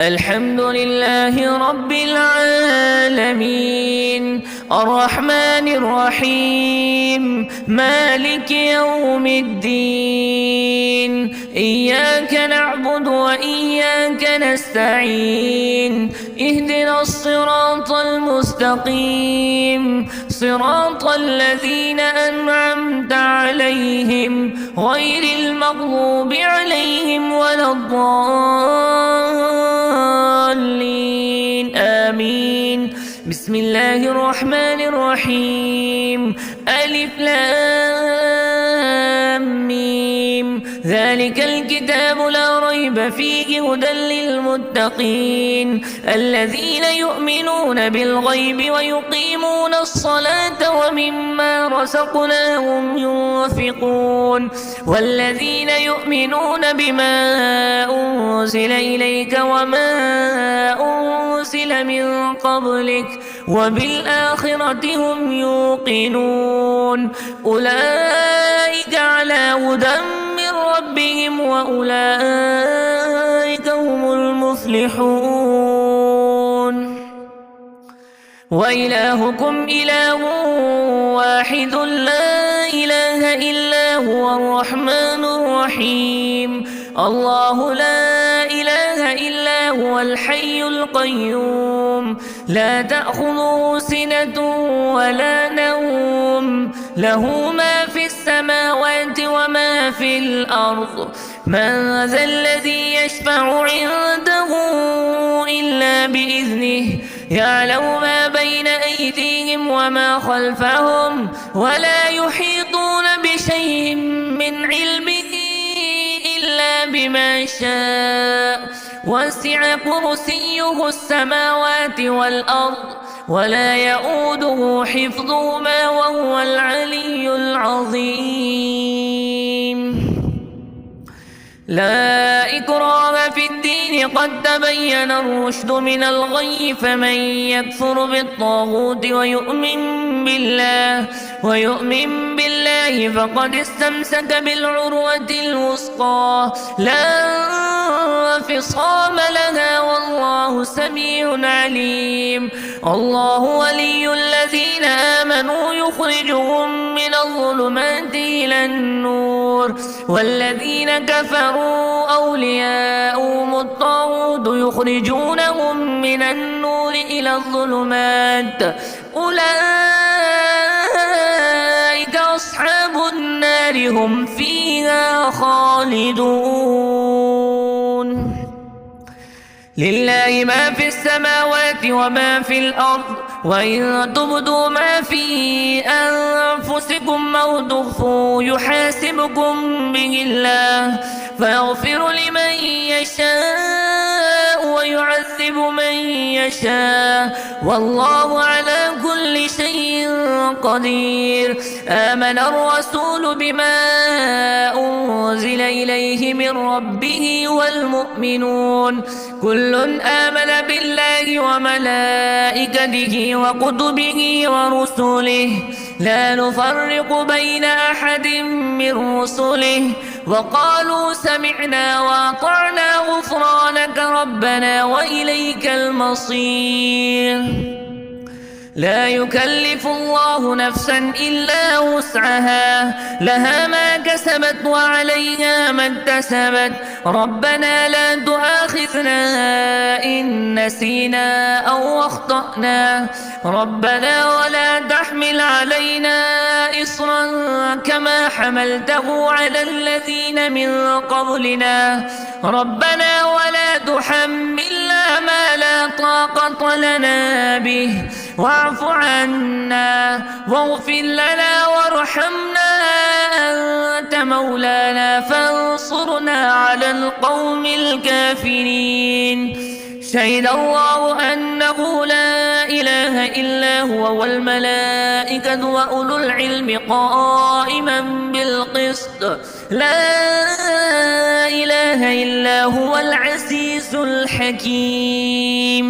الحمد لله رب العالمين الرحمن الرحيم مالك يوم الدين إياك نعبد وإياك نستعين اهدنا الصراط المستقيم صراط الذين أنعمت عليهم غير المغضوب عليهم ولا الضالين آمين. بسم الله الرحمن الرحيم ألف لام ميم ذلك الكتاب لا ريب فيه هدى للمتقين الذين يؤمنون بالغيب ويقيمون الصلاة ومما رزقناهم ينفقون والذين يؤمنون بما أنزل إليك وما أنزل من قبلك وبالآخرة هم يوقنون أولئك على هدى من ربهم وأولئك هم المفلحون. وإلهكم إله واحد لا إله إلا هو الرحمن الرحيم الله لا إله إلا هو الحي القيوم لا تأخذه سنة ولا نوم له ما في السماوات وما في الأرض من ذا الذي يشفع عنده إلا بإذنه يعلم ما بين أيديهم وما خلفهم ولا يحيطون بشيء من علمه إلا بما شاء وسع كرسيه السماوات والأرض ولا يؤوده حفظهما وهو العلي العظيم. لا إكراه في الدين قد تبين الرشد من الغي فمن يكفر بالطاغوت ويؤمن بالله فقد استمسك بالعروة الوثقى لا انفصام لها والله سميع عليم. الله ولي الذين آمنوا يخرجهم من الظلمات إلى النور والذين كفروا أولياؤهم الطاغوت يخرجونهم من النور إلى الظلمات أولئك أصحاب النار هم فيها خالدون. لله ما في السماوات وما في الأرض وإن تبدوا ما في أنفسكم أو تخفوه يحاسبكم به الله فيغفر لمن يشاء ويعذب من يشاء والله على كل شيء قدير. آمن الرسول بما أنزل إليه من ربه والمؤمنون كل آمن بالله وملائكته وكتبه ورسله لا نفرق بين أحد من رسله وقالوا سمعنا وأطعنا غفرانك ربنا وإليك المصير. لا يكلف الله نفسا إلا وسعها لها ما كسبت وعليها ما اكتسبت ربنا لا تؤاخذنا إن نسينا أو أخطأنا ربنا ولا تحمل علينا إصرا كما حملته على الذين من قبلنا ربنا ولا تحملنا ما لا طاقة لنا به واعف عنا واغفر لنا وارحمنا أنت مولانا فانصرنا على القوم الكافرين. شهد الله أنه لا إله إلا هو والملائكة وأولو العلم قائما بالقسط لا إله إلا هو العزيز الحكيم.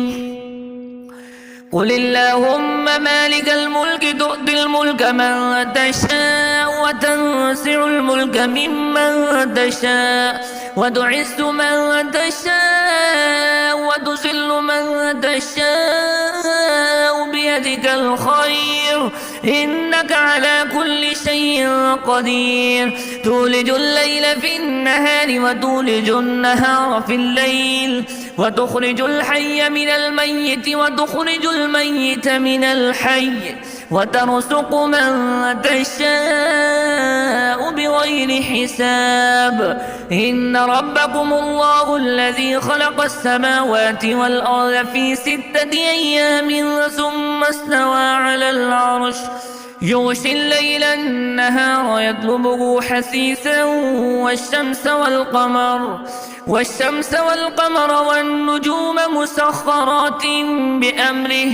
قل اللهم مالك الملك تؤتي الملك من تشاء وتنزع الملك ممن تشاء وتعز من تشاء وتذل من تشاء بيدك الخير إنك على كل شيء قدير تولج الليل في النهار وتولج النهار في الليل وتخرج الحي من الميت وتخرج الميت من الحي وترزق من تشاء بغير حساب إن ربكم الله الذي خلق السماوات والأرض في 6 أيام ثم استوى على العرش يغشي الليل النهار يطلبه حثيثا والشمس والقمر والنجوم مسخرات بأمره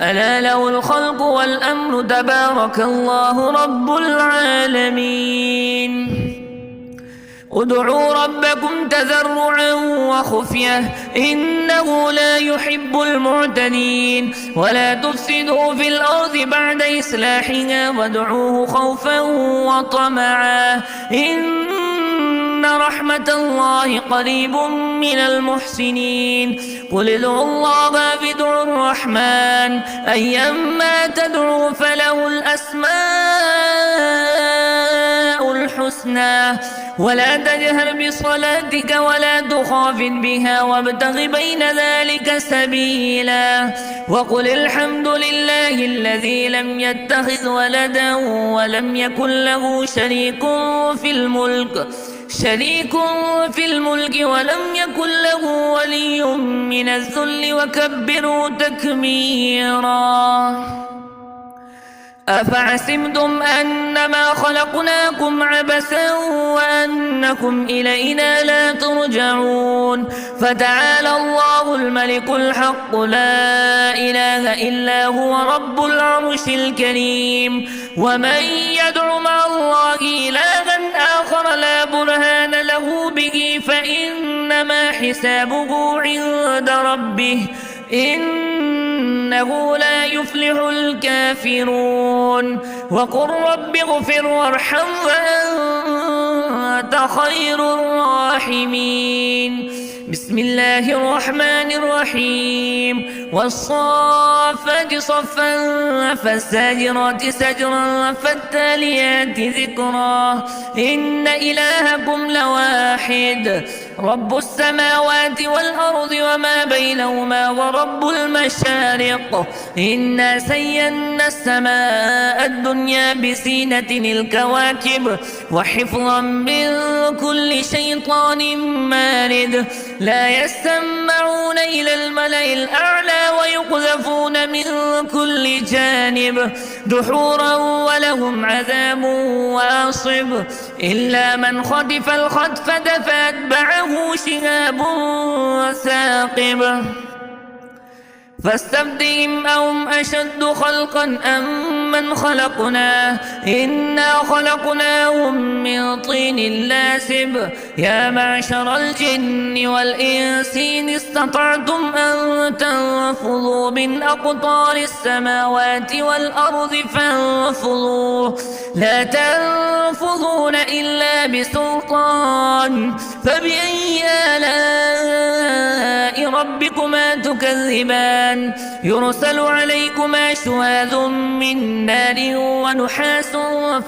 ألا له الخلق والأمر تبارك الله رب العالمين ادعوا ربكم تضرعا وخفية إنه لا يحب المعتدين ولا تفسدوا في الأرض بعد إصلاحها وادعوه خوفا وطمعا إن رحمة الله قريب من المحسنين قل ادعوا الله وادعوا الرحمن أيما تدعوا فله الأسماء الحسنى ولا تجهر بصلاتك ولا تخافت بها وابتغ بين ذلك سبيلا وقل الحمد لله الذي لم يتخذ ولدا ولم يكن له شريك في الملك ولم يكن له ولي من الذل وكبره تكبيرا أفحسبتم أنما خلقناكم عبثا وأنكم إلينا لا ترجعون فتعالى الله الملك الحق لا إله إلا هو رب العرش الكريم ومن يدع مع الله إلها آخر لا برهان له به فإنما حسابه عند ربه إنه لا يفلح الكافرون وقل رب اغفر وارحم وأنت خير الراحمين بسم الله الرحمن الرحيم والصافات صفا فالزاجرات سجرا فالتاليات ذكرا إن إلهكم لواحد رب السماوات والأرض وما بينهما ورب المشارق إنا زينا السماء الدنيا بزينة الكواكب وحفظا من كل شيطان مارد لا يستمعون إلى الملأ الأعلى ويقذفون من كل جانب دحورا ولهم عذاب واصب إلا من خطف الخطفة فأتبعه شهاب ثاقب فاستفتهم أهم أشد خلقا أم من خلقنا إنا خلقناهم من طين لاسب يا معشر الجن والإنس إن استطعتم أن تنفذوا من أقطار السماوات والأرض فانفذوا لا تنفذون إلا بسلطان فبأي آلاء ربكما تكذبان يرسل عليكما شواذ من نار ونحاس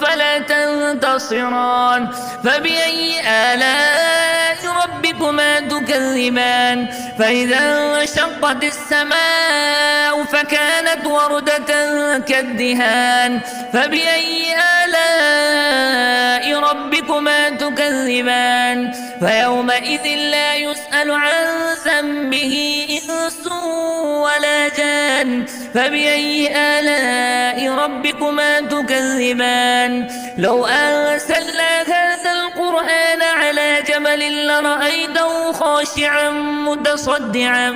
فلا تنتصران فبأي آلاء ربكما تكذبان فإذا انشقت السماء فكانت وردة كالدهان فبأي آلاء ربكما تكذبان فيومئذ لا يسأل عن ذنبه إنس ولا جان فبأي آلاء ربكما تكذبان لو أنزلنا هذا القرآن على جبل لرأيته خاشعا متصدعا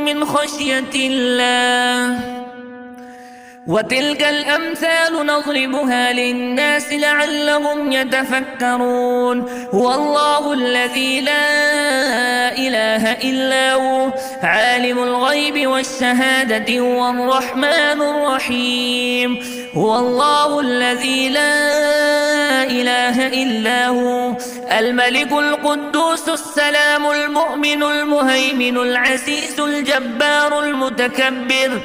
من خشية الله وتلك الأمثال نضربها للناس لعلهم يتفكرون هو الله الذي لا إله إلا هو عالم الغيب والشهادة هو الرحمن الرحيم هو الله الذي لا إله إلا هو الملك القدوس السلام المؤمن المهيمن العزيز الجبار المتكبر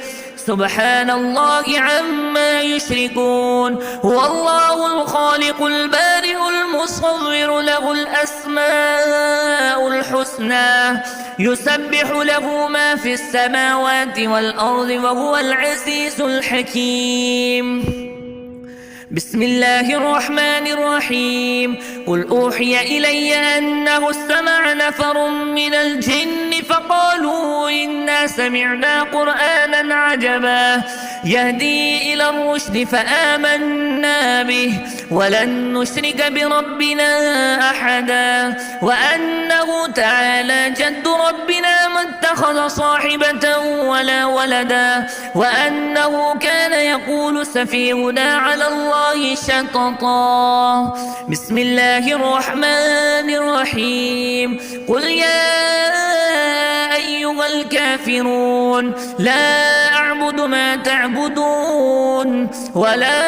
سبحان الله عما يشركون هو الله الخالق البارئ المصور له الأسماء الحسنى يسبح له ما في السماوات والأرض وهو العزيز الحكيم بسم الله الرحمن الرحيم قل أوحي إلي أنه استمع نفر من الجن فقالوا إنا سمعنا قرآنا عجبا يهدي إلى الرشد فآمنا به ولن نشرك بربنا أحدا وأنه تعالى جد ربنا ما اتخذ صاحبة ولا ولدا وأنه كان يقول سفيهنا على الله شططا بسم الله الرحمن الرحيم قل يا أيها الكافرون لا أعبد ما تعبدون ولا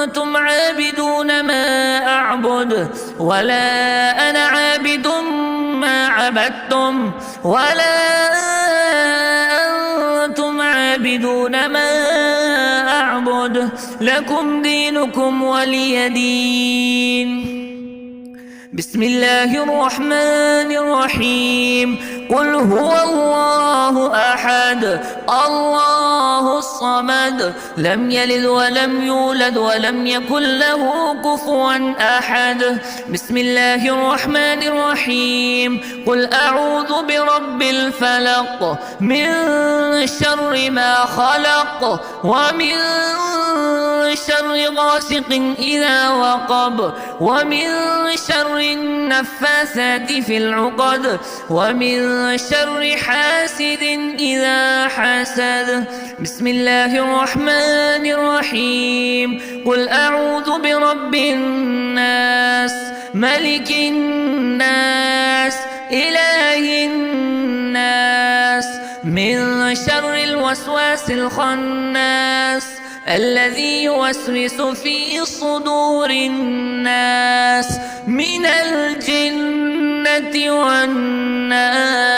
أنتم عابدون ما أعبد ولا أنا عابد ما عبدتم ولا أنتم عابدون ما أعبد لكم دينكم ولي دين بسم الله الرحمن الرحيم قل هو الله أحد الله الصمد لم يلد ولم يولد ولم يكن له كفوا أحد بسم الله الرحمن الرحيم قل أعوذ برب الفلق من شر ما خلق ومن شر غاسق إذا وقب ومن شر النفاثات في العقد ومن شر حاسد إذا حسد بسم الله الرحمن الرحيم قل أعوذ برب الناس ملك الناس إله الناس من شر الوسواس الخناس الذي يوسوس في صدور الناس من الجنة والناس